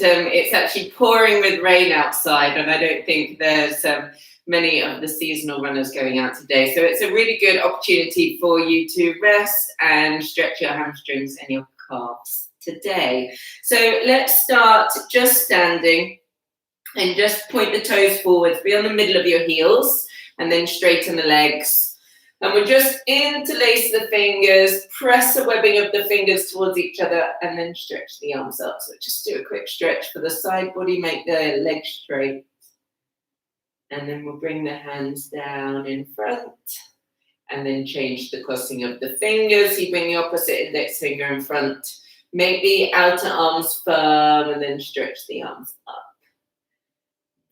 it's actually pouring with rain outside, and I don't think there's many of the seasonal runners going out today. So it's a really good opportunity for you to rest and stretch your hamstrings and your calves today. So let's start just standing and just point the toes forwards, be on the middle of your heels, and then straighten the legs. And we'll just interlace the fingers, press the webbing of the fingers towards each other, and then stretch the arms up. So just do a quick stretch for the side body, make the legs straight. And then we'll bring the hands down in front, and then change the crossing of the fingers. You bring the opposite index finger in front. Make the outer arms firm, and then stretch the arms up.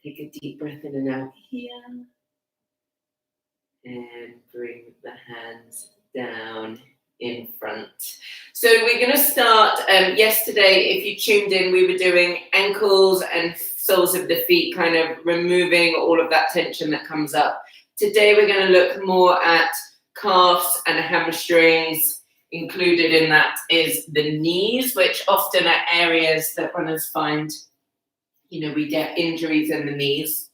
Take a deep breath in and out here. And bring the hands down in front. So we're going to start, yesterday, if you tuned in, we were doing ankles and soles of the feet, kind of removing all of that tension that comes up. Today we're going to look more at calves and hamstrings. Included in that is the knees, which often are areas that runners find, we get injuries in the knees.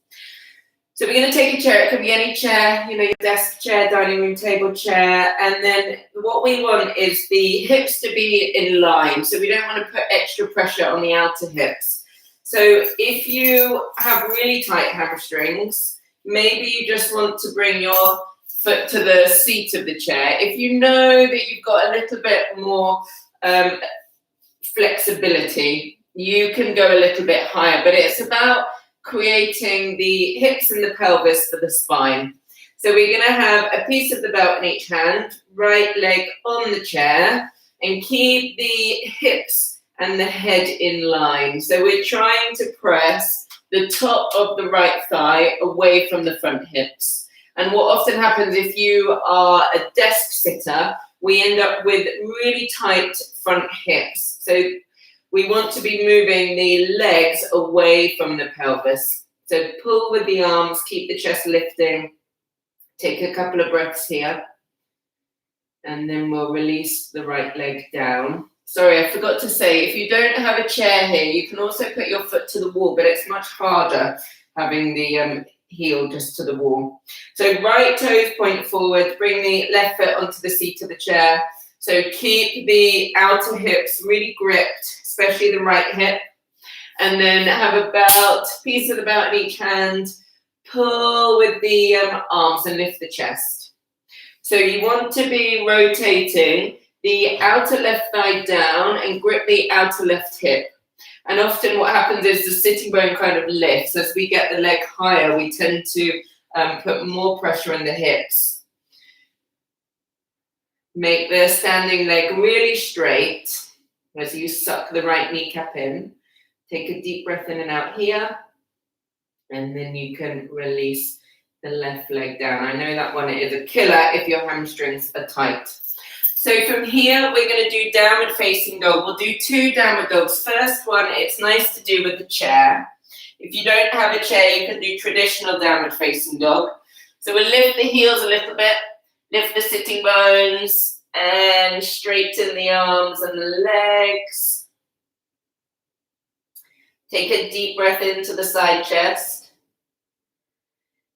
So we're going to take a chair. It could be any chair, your desk chair, dining room table chair. And then what we want is the hips to be in line. So we don't want to put extra pressure on the outer hips. So if you have really tight hamstrings, maybe you just want to bring your foot to the seat of the chair. If you know that you've got a little bit more flexibility, you can go a little bit higher. But it's about creating the hips and the pelvis for the spine. So we're going to have a piece of the belt in each hand, right leg on the chair, and keep the hips and the head in line. So we're trying to press the top of the right thigh away from the front hips. And what often happens if you are a desk sitter, we end up with really tight front hips. So we want to be moving the legs away from the pelvis. So pull with the arms, keep the chest lifting. Take a couple of breaths here. And then we'll release the right leg down. Sorry, I forgot to say, if you don't have a chair here, you can also put your foot to the wall, but it's much harder having the heel just to the wall. So right toes point forward, bring the left foot onto the seat of the chair. So keep the outer hips really gripped, especially the right hip, and then have a piece of the belt in each hand. Pull with the arms and lift the chest. So you want to be rotating the outer left thigh down and grip the outer left hip. And often what happens is the sitting bone kind of lifts. As we get the leg higher, we tend to put more pressure on the hips. Make the standing leg really straight as you suck the right kneecap in. Take a deep breath in and out here. And then you can release the left leg down. I know that one is a killer if your hamstrings are tight. So from here, we're going to do downward facing dog. We'll do 2 downward dogs. First one, it's nice to do with the chair. If you don't have a chair, you can do traditional downward facing dog. So we'll lift the heels a little bit. Lift the sitting bones and straighten the arms and the legs. Take a deep breath into the side chest.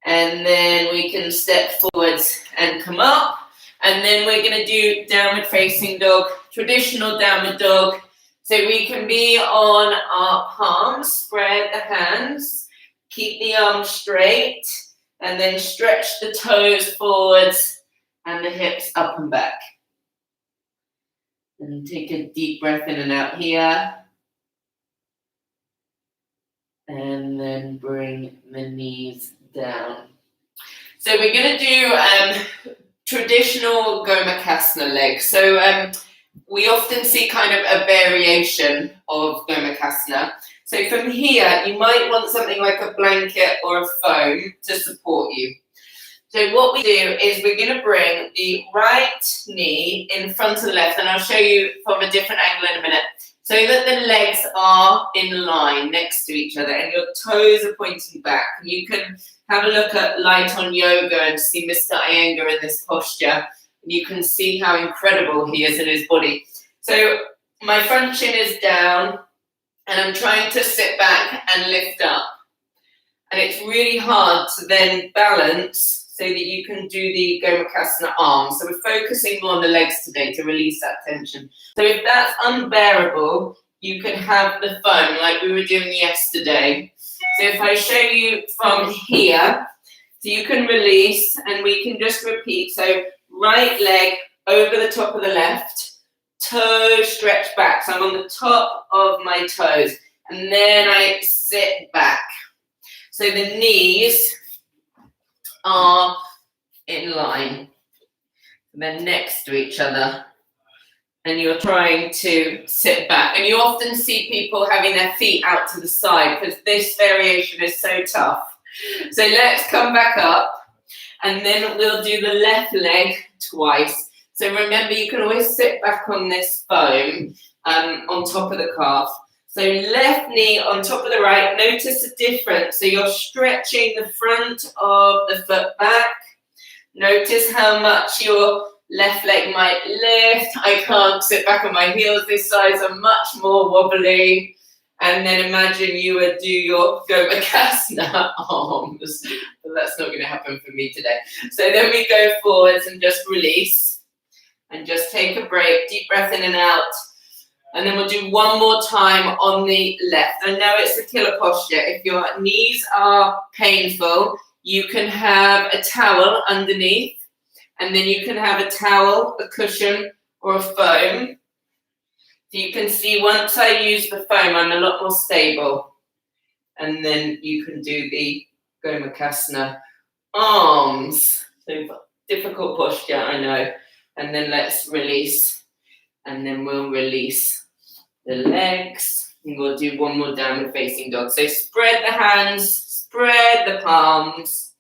And then we can step forwards and come up. And then we're going to do downward facing dog, traditional downward dog. So we can be on our palms, spread the hands, keep the arms straight, and then stretch the toes forwards and the hips up and back. And take a deep breath in and out here. And then bring the knees down. So we're going to do traditional Gomukhasana legs. So we often see kind of a variation of Gomukhasana. So from here, you might want something like a blanket or a foam to support you. So what we do is we're going to bring the right knee in front of the left, and I'll show you from a different angle in a minute, so that the legs are in line next to each other and your toes are pointing back. You can have a look at Light on Yoga and see Mr. Iyengar in this posture. You can see how incredible he is in his body. So my front shin is down And I'm trying to sit back and lift up. And it's really hard to then balance so that you can do the Gomukhasana arms. So we're focusing more on the legs today to release that tension. So if that's unbearable, you can have the foam like we were doing yesterday. So if I show you from here, so you can release and we can just repeat. So right leg over the top of the left, toe stretch back. So I'm on the top of my toes and then I sit back. So the knees are in line. They're next to each other. And you're trying to sit back. And you often see people having their feet out to the side because this variation is so tough. So let's come back up and then we'll do the left leg twice. So remember, you can always sit back on this foam on top of the calf. So left knee on top of the right. Notice the difference. So you're stretching the front of the foot back. Notice how much your left leg might lift. I can't sit back on my heels this size. I'm much more wobbly. And then imagine you would do your Gomukhasana arms. But that's not going to happen for me today. So then we go forwards and just release. And just take a break. Deep breath in and out. And then we'll do one more time on the left. I know it's a killer posture. If your knees are painful, you can have a towel underneath. And then you can have a towel, a cushion, or a foam. So you can see once I use the foam, I'm a lot more stable. And then you can do the Gomukhasana arms. So difficult posture, I know. And then let's release. And then we'll release the legs. And we'll do one more downward facing dog. So spread the hands, spread the palms.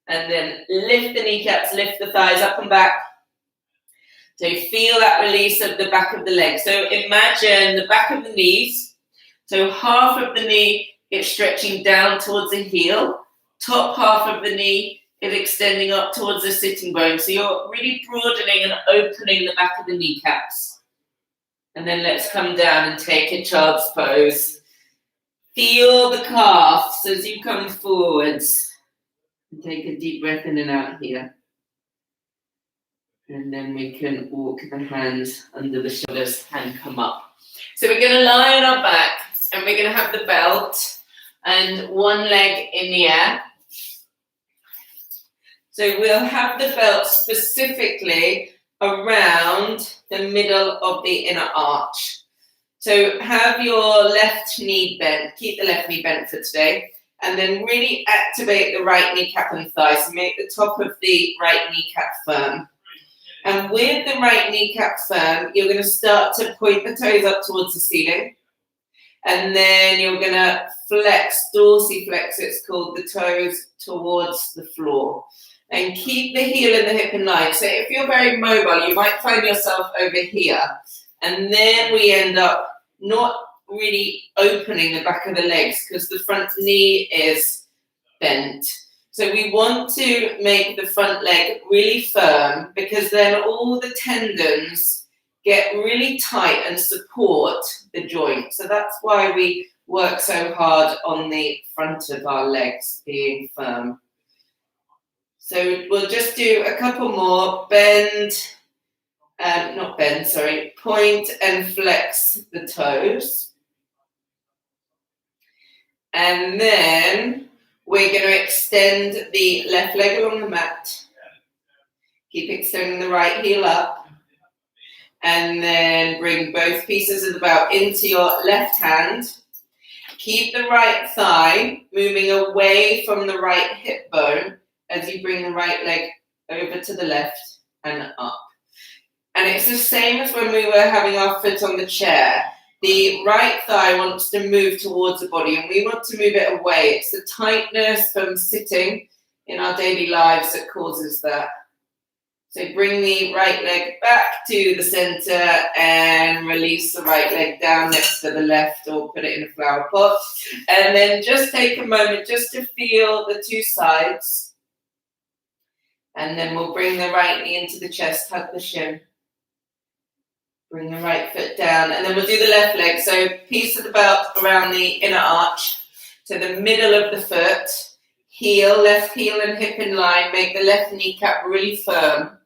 And then lift the kneecaps, lift the thighs up and back. So feel that release of the back of the leg. So imagine the back of the knees. So half of the knee is stretching down towards the heel. Top half of the knee is extending up towards the sitting bone. So you're really broadening and opening the back of the kneecaps. And then let's come down and take a child's pose. Feel the calves as you come forwards. And take a deep breath in and out here. And then we can walk the hands under the shoulders and come up. So we're going to lie on our back and we're going to have the belt and one leg in the air. So we'll have the belt specifically around the middle of the inner arch. So have your left knee bent. Keep the left knee bent for today. And then really activate the right kneecap and thigh. So make the top of the right kneecap firm. And with the right kneecap firm, you're going to start to point the toes up towards the ceiling. And then you're going to flex, dorsiflex, it's called, the toes towards the floor. And keep the heel and the hip in line. So if you're very mobile, you might find yourself over here. And then we end up not really opening the back of the legs because the front knee is bent. So we want to make the front leg really firm because then all the tendons get really tight and support the joint. So that's why we work so hard on the front of our legs being firm. So we'll just do a couple more. Point and flex the toes. And then we're going to extend the left leg along the mat. Keep extending the right heel up. And then bring both pieces of the belt into your left hand. Keep the right thigh moving away from the right hip bone as you bring the right leg over to the left and up. And it's the same as when we were having our foot on the chair. The right thigh wants to move towards the body and we want to move it away. It's the tightness from sitting in our daily lives that causes that. So bring the right leg back to the center and release the right leg down next to the left or put it in a flower pot. And then just take a moment just to feel the two sides. And then we'll bring the right knee into the chest, hug the shin. Bring the right foot down, and then we'll do the left leg. So piece of the belt around the inner arch, to the middle of the foot, heel, left heel and hip in line, make the left kneecap really firm.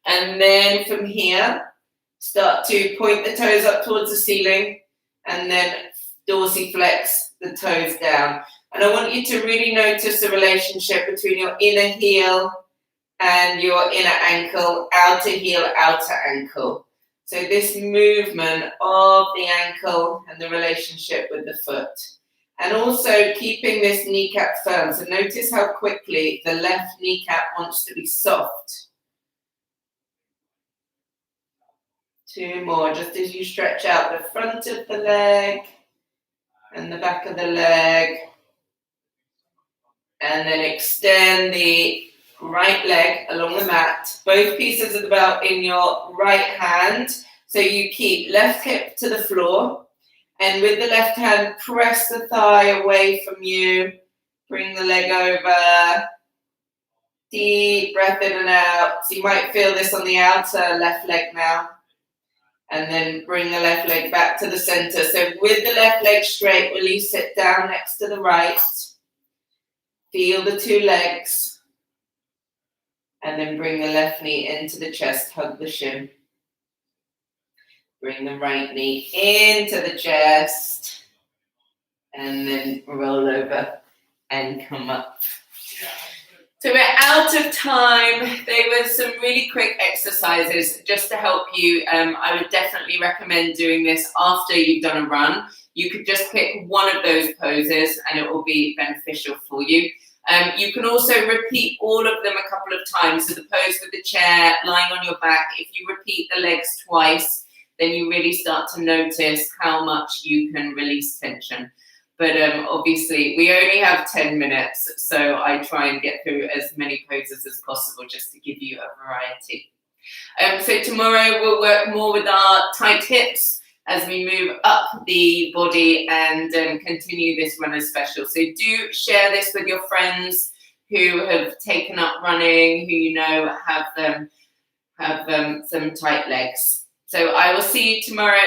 And then from here, start to point the toes up towards the ceiling, and then dorsiflex the toes down. And I want you to really notice the relationship between your inner heel and your inner ankle, outer heel, outer ankle. So this movement of the ankle and the relationship with the foot. And also keeping this kneecap firm. So notice how quickly the left kneecap wants to be soft. 2 more, just as you stretch out the front of the leg and the back of the leg. And then extend the right leg along the mat. Both pieces of the belt in your right hand. So you keep left hip to the floor. And with the left hand, press the thigh away from you. Bring the leg over. Deep breath in and out. So you might feel this on the outer left leg now. And then bring the left leg back to the center. So with the left leg straight, release it down next to the right. Feel the 2 legs. And then bring the left knee into the chest, hug the shin. Bring the right knee into the chest. And then roll over and come up. So we're out of time. They were some really quick exercises just to help you. I would definitely recommend doing this after you've done a run. You could just pick one of those poses and it will be beneficial for you. You can also repeat all of them a couple of times. So the pose with the chair, lying on your back, if you repeat the legs twice, then you really start to notice how much you can release tension. But obviously, we only have 10 minutes, so I try and get through as many poses as possible just to give you a variety. So tomorrow we'll work more with our tight hips as we move up the body and continue this runner special. So do share this with your friends who have taken up running, who you know have some tight legs. So I will see you tomorrow.